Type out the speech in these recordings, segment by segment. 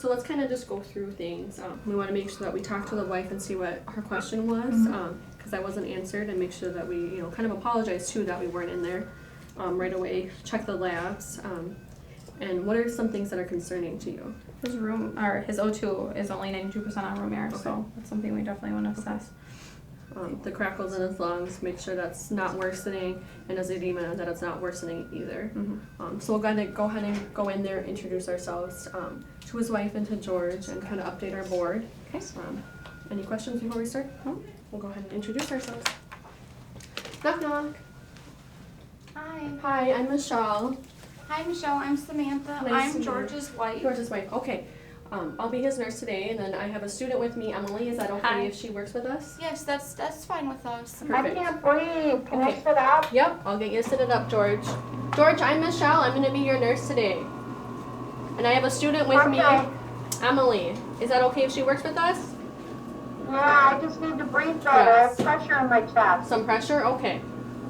So let's kind of just go through things. We want to make sure that we talk to the wife and see what her question was, because that wasn't answered, and make sure that we, kind of apologize too that we weren't in there right away. Check the labs. And what are some things that are concerning to you? His room, or his O2 is only 92% on room air, so that's something we definitely want to assess. The crackles in his lungs, make sure that's not worsening, and his edema, that it's not worsening either. So we're going to go ahead and go in there, introduce ourselves to his wife and to George, and kind of update our board. Okay. Any questions before we start? No. We'll go ahead and introduce ourselves. Knock knock. Hi. Hi, I'm Michelle. Hi, Michelle. I'm Samantha. Nice to I'm meet you. George's wife. George's wife. Okay. I'll be his nurse today, and then I have a student with me, Emily. Is that okay Hi. if she works with us? Yes, that's fine with us. Perfect. I can't breathe. Can Okay. I sit up? Yep, I'll get you seated up, George. George, I'm Michelle. I'm going to be your nurse today. And I have a student with me, Okay. Emily. Is that okay if she works with us? Yeah, I just need to breathe better. I have Yes. pressure in my chest. Some pressure? Okay.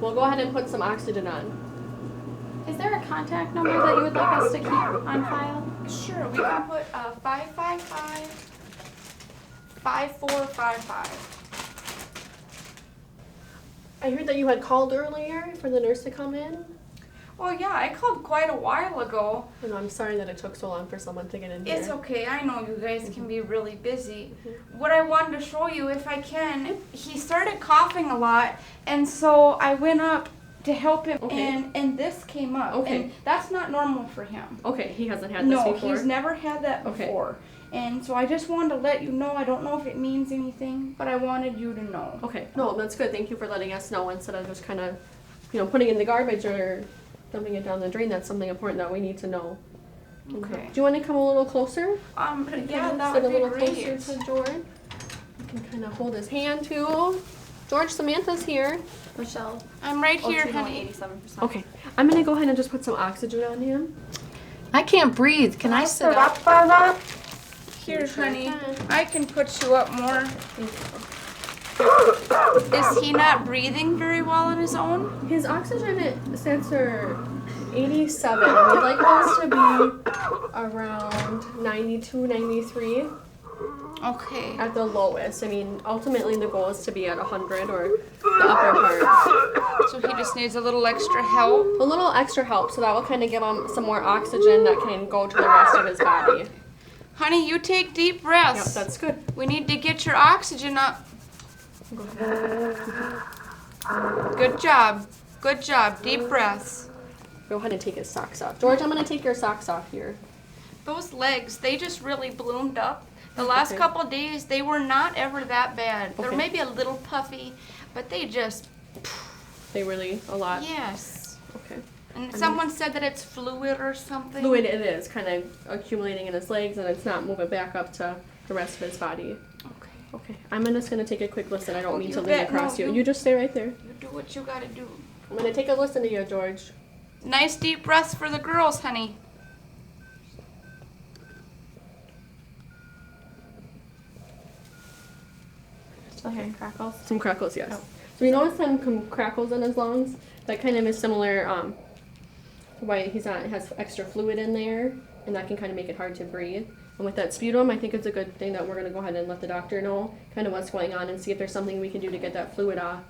We'll go ahead and put some oxygen on. Is there a contact number that you would like us to keep on file? Sure, we can put 555 5455. I heard that you had called earlier for the nurse to come in. Well, yeah, I called quite a while ago. And I'm sorry that it took so long for someone to get in here. It's okay. I know you guys can be really busy. What I wanted to show you, if I can, he started coughing a lot, and so I went up to help him, Okay. and this came up. Okay. And that's not normal for him. Okay, he hasn't had this No, before. he's never had that Okay. before. And so I just wanted to let you know. I don't know if it means anything, but I wanted you to know. Okay, no, that's good. Thank you for letting us know instead of just kind of, putting it in the garbage or dumping it down the drain. That's something important that we need to know. Okay. Do you want to come a little closer? Yeah, that Sit would a be little great. closer to George. You can kind of hold his hand too. George, Samantha's here. Michelle. I'm right here, O2 honey. 87%. Okay, I'm gonna go ahead and just put some oxygen on him. I can't breathe. Can I sit Sit up? up further? Here, Sure honey. can. I can put you up more. Is he not breathing very well on his own? His oxygen stats are 87. We'd like those to be around 92, 93 Okay. at the lowest. I mean, ultimately the goal is to be at 100 or the upper part. So he just needs a little extra help. A little extra help, so that will kind of give him some more oxygen that can go to the rest of his body. Honey, you take deep Yep, breaths. that's good. We need to get your oxygen up. Good job. Good job. Deep breaths. Go ahead and take his socks off. George, I'm going to take your socks off here. Those legs, they just really bloomed up. The last Okay. couple days, they were not ever that bad. They're Okay. maybe a little puffy, but they just, They really, a lot. yes. Okay. And someone said that it's fluid or something. Fluid it is, kind of accumulating in his legs, and it's not moving back up to the rest of his body. Okay. Okay, I'm just going to take a quick listen. I don't mean You to lean bet. across No, you. you- You just stay right there. You do what you gotta do. I'm going to take a listen to you, George. Nice deep breaths for the girls, honey. Still hearing crackles. Some crackles, yes. Oh. So we noticed some crackles in his lungs. That kind of is similar why has extra fluid in there, and that can kind of make it hard to breathe. And with that sputum, I think it's a good thing that we're going to go ahead and let the doctor know kind of what's going on and see if there's something we can do to get that fluid off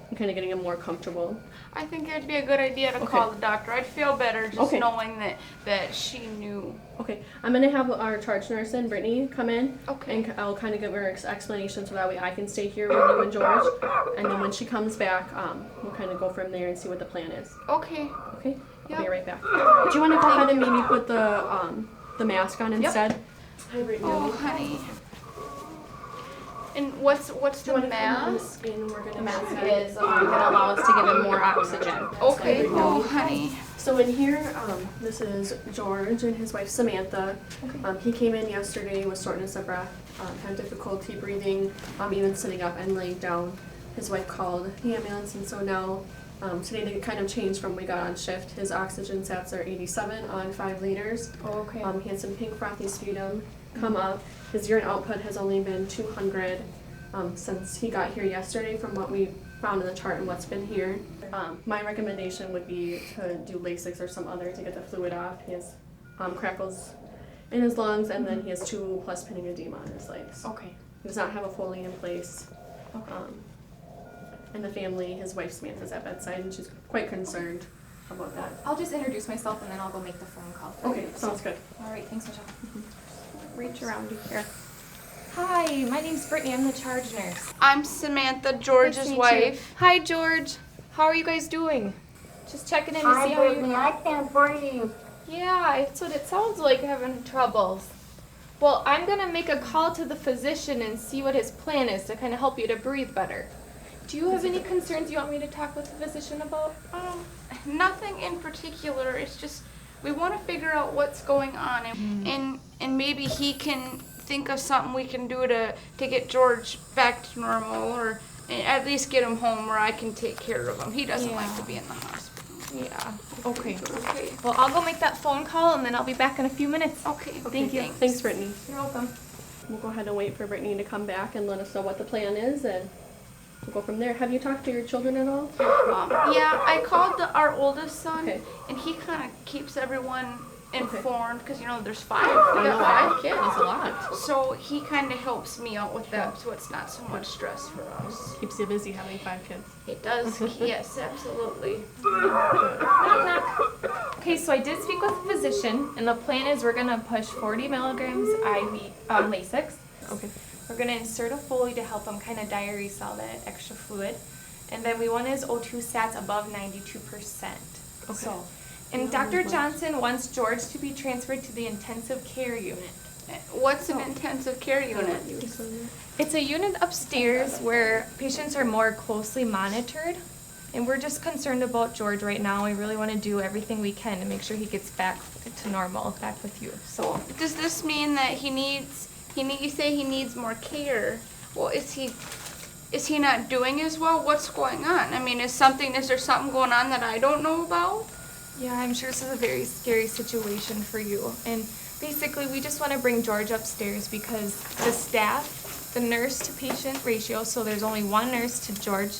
and kind of getting him more comfortable. I think it'd be a good idea to Okay. call the doctor. I'd feel better just Okay. knowing that she knew. Okay, I'm going to have our charge nurse and Brittany come in. Okay. And I'll kind of give her explanation so that way I can stay here with you and George. And then when she comes back, we'll kind of go from there and see what the plan is. Okay. Okay? I'll be Yep. right back. Do you want to go ahead and maybe put the mask on instead? Hi, Brittany. Oh, honey. And what's Do the you want to come on the mask? screen? We're gonna The mask is going to allow us to give him more oxygen. Okay. Oh, honey. So in here, this is George and his wife Samantha. He came in yesterday with shortness of breath, had difficulty breathing, even sitting up and laying down. His wife called the ambulance, and so now today they kind of changed from when we got on shift. His oxygen sats are 87 on 5 liters. Oh, okay. He had some pink frothy sputum come up. His urine output has only been 200 since he got here yesterday from what we found in the chart and what's been here. My recommendation would be to do Lasix or some other to get the fluid off. He has crackles in his lungs, and then he has 2+ pinning edema on his legs. Okay. He does not have a Foley in place. Okay. And the family, his wife Samantha's at bedside, and she's quite concerned about that. I'll just introduce myself and then I'll go make the phone call for Okay, you. sounds good. All right, thanks, Michelle. Reach around you here. Hi, my name's Brittany. I'm the charge nurse. I'm Samantha, George's wife. Hi, George. How are you guys doing? Just checking in to Hi, see how Brittany. you. I can't breathe. Yeah, it's what it sounds like, having troubles. Well, I'm gonna make a call to the physician and see what his plan is to kind of help you to breathe better. Do you have any concerns you want me to talk with the physician about? Nothing in particular. It's just we want to figure out what's going on, and maybe he can think of something we can do to get George back to normal, or at least get him home where I can take care of him. He doesn't like to be in the hospital. Yeah. Okay. Okay. Well, I'll go make that phone call and then I'll be back in a few minutes. Okay. Thank you. Thanks, Brittany. You're welcome. We'll go ahead and wait for Brittany to come back and let us know what the plan is, and we'll go from there. Have you talked to your children at all? Yeah, I called our oldest son, Okay. and he kind of keeps everyone informed because there's 5. I We know, got 5 kids. It's a lot. So he kind of helps me out with that, so it's not so much stress for us. Keeps you busy having 5 kids. It does, yes, absolutely. Okay, so I did speak with the physician, and the plan is we're gonna push 40 milligrams IV Lasix. Okay. We're gonna insert a Foley to help him kind of diurese all that extra fluid, and then we want his O2 stats above 92%. Okay. So, and Dr. Johnson wants George to be transferred to the intensive care unit. What's an intensive care unit? It's a unit upstairs where patients are more closely monitored, and we're just concerned about George right now. We really want to do everything we can to make sure he gets back to normal, back with you. So, Does this mean that you say he needs more care? Well, is he not doing as well? What's going on? I mean, is there something going on that I don't know about? yeah, I'm sure this is a very scary situation for you. And basically, we just want to bring George upstairs because the staff, the nurse to patient ratio, so there's only one nurse to George,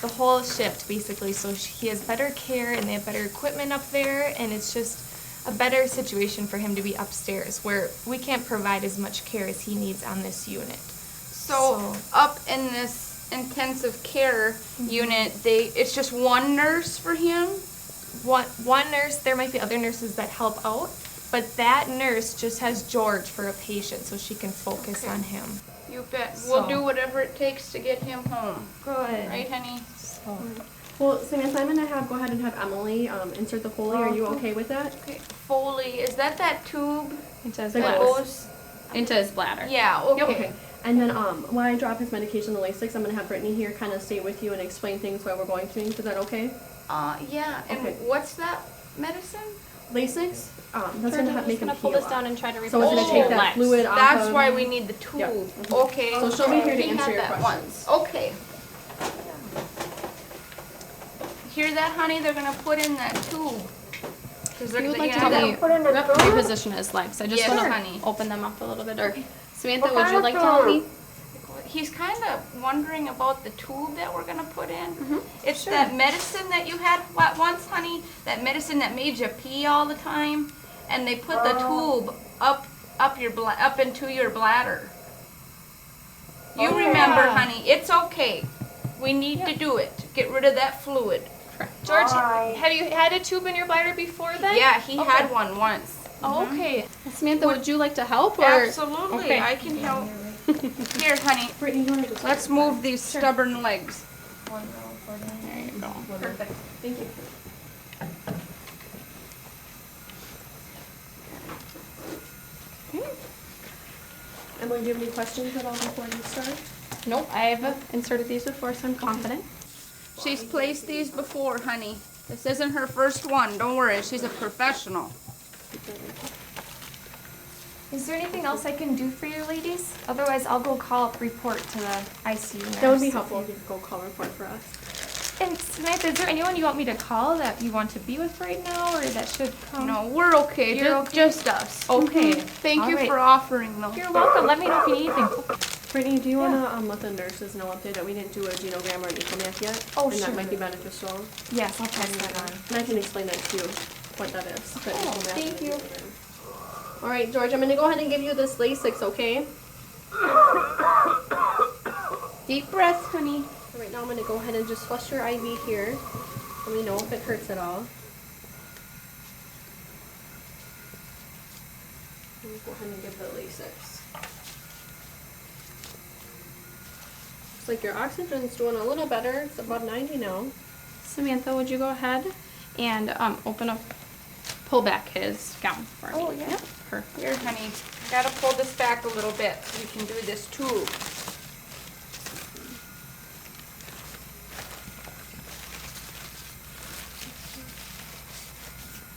the whole shift basically. So he has better care and they have better equipment up there, and it's just a better situation for him to be upstairs where we can't provide as much care as he needs on this unit. So up in this intensive care unit, it's just one nurse for him? One nurse, there might be other nurses that help out, but that nurse just has George for a patient so she can focus on him. You bet. So- We'll do whatever it takes to get him home. Good. Right, honey? Well, Samantha, I'm gonna go ahead and have Emily insert the Foley. Are you okay with that? Okay. Foley, is that tube Into his Like that bladder. goes? Into his bladder. Yeah, okay. Okay. And then when I drop his medication, the Lasix, I'm gonna have Brittany here kind of stay with you and explain things while we're going through things. Is that okay? Yeah, and Okay. what's that medicine? Lasix, that's gonna make him pull peel this down up. and try to replace So it's gonna take that legs. fluid off That's of- why we need the tube. Yep. Mhm. Okay. So she'll be here to We answer had your that questions. once. Okay. Hear that, honey? They're gonna put in that tube. We would like to have help that. you reposition his legs. I just Yes, want to honey. open them up a little bit. Or Samantha, would you like to help me? He's kind of wondering about the tube that we're gonna put in. It's that medicine that you had once, honey. That medicine that made you pee all the time, and they put the tube up into your bladder. You remember, honey? It's okay. We need to do it. Get rid of that fluid. George, Bye. have you had a tube in your bladder before then? Yeah, he Okay. had one once. Oh, okay. Samantha, would you like to help? Or Absolutely, Okay. I can help. Here, honey. Brittany, you wanna just Let's move these stubborn legs. There you go. Perfect. Thank you. Emily, do you have any questions at all before you start? Nope, I've inserted these before, so I'm confident. She's placed these before, honey. This isn't her first one. Don't worry, she's a professional. Is there anything else I can do for you ladies? Otherwise, I'll go call up report to the ICU nurse. That would be helpful if you could go call report for us. And Samantha, is there anyone you want me to call that you want to be with right now, or that should come? No, we're okay. You're Just, okay? just us. Okay. Thank All you right. for offering those. You're welcome. Let me know if you need anything. Brittany, do you wanna let the nurses know up there that we didn't do a genogram or an echomac yet? Oh, And sure. that might be beneficial. Yes, I'll pass that on. And I can explain that to you, what that is. the Oh, echomac thank and the you. genogram. All right, George, I'm gonna go ahead and give you this Lasix, okay? Deep breath, honey. So right now I'm gonna go ahead and just flush your IV here. Let me know if it hurts at all. Let me go ahead and give the Lasix. Looks like your oxygen's doing a little better. It's above 90 now. Samantha, would you go ahead and pull back his gown for me? Oh, yeah. Yep, perfect. Here, honey. Gotta pull this back a little bit so you can do this tube.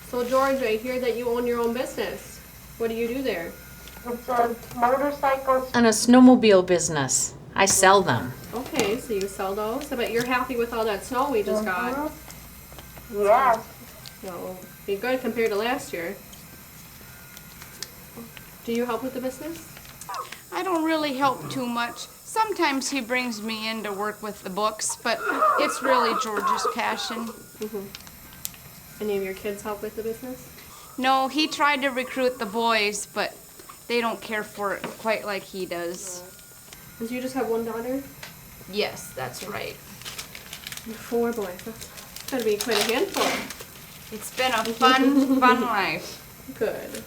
So George, I hear that you own your own business. What do you do there? It's a motorcycle. And a snowmobile business. I sell them. Okay, so you sell those. I bet you're happy with all that snow we just got. Yes. Well, be good compared to last year. Do you help with the business? I don't really help too much. Sometimes he brings me in to work with the books, but it's really George's passion. Any of your kids help with the business? No, he tried to recruit the boys, but they don't care for it quite like he does. Because you just have one daughter? Yes, that's right. 4 boys. That's gotta be quite a handful. It's been a fun, fun life. Good.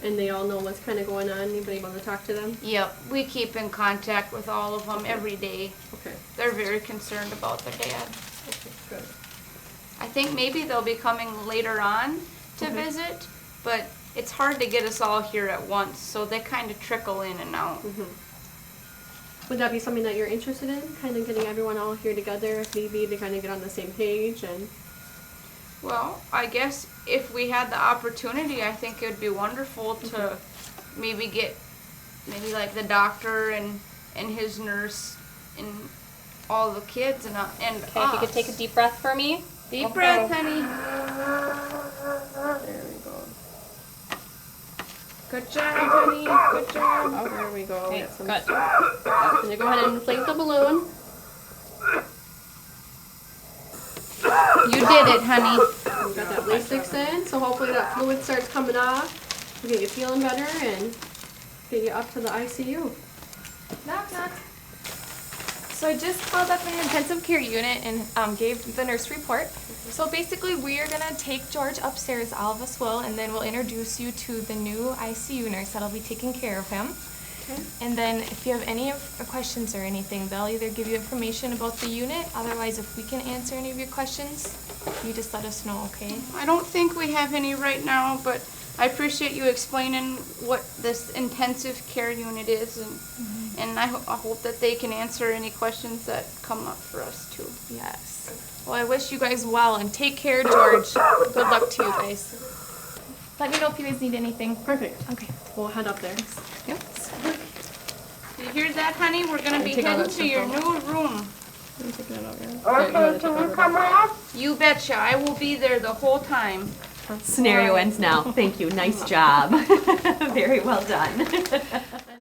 And they all know what's kind of going on? Anybody able to talk to them? Yep, we keep in contact with all of them every day. Okay. They're very concerned about their dad. Okay, good. I think maybe they'll be coming later on to visit, but it's hard to get us all here at once, so they kind of trickle in and out. Would that be something that you're interested in? Kind of getting everyone all here together if need be to kind of get on the same page and... Well, I guess if we had the opportunity, I think it would be wonderful to maybe get maybe like the doctor and his nurse and all the kids and Okay, if you us. could take a deep breath for me. Deep breath, honey. There we go. Good job, honey. Good job. Oh, there we go. Okay, Get some good. stuff. Can you go ahead and inflate the balloon? You did it, honey. We got that Lasix in, so hopefully that fluid starts coming off. We'll get you feeling better and get you up to the ICU. Knock, knock. So I just called up an intensive care unit and gave the nurse report. So basically we are gonna take George upstairs, all of us will, and then we'll introduce you to the new ICU nurse that'll be taking care of him. Okay. And then if you have any questions or anything, they'll either give you information about the unit, otherwise if we can answer any of your questions, you just let us know, okay? I don't think we have any right now, but I appreciate you explaining what this intensive care unit is, and I hope that they can answer any questions that come up for us too. Yes. Well, I wish you guys well and take care, George. Good luck to you guys. Let me know if you guys need anything. Perfect. Okay. We'll head up there. Yep. You hear that, honey? We're gonna be Take all heading that to your stuff new room. Okay, can you come with? You betcha. I will be there the whole time. Scenario ends now. Thank you. Nice job. Very well done.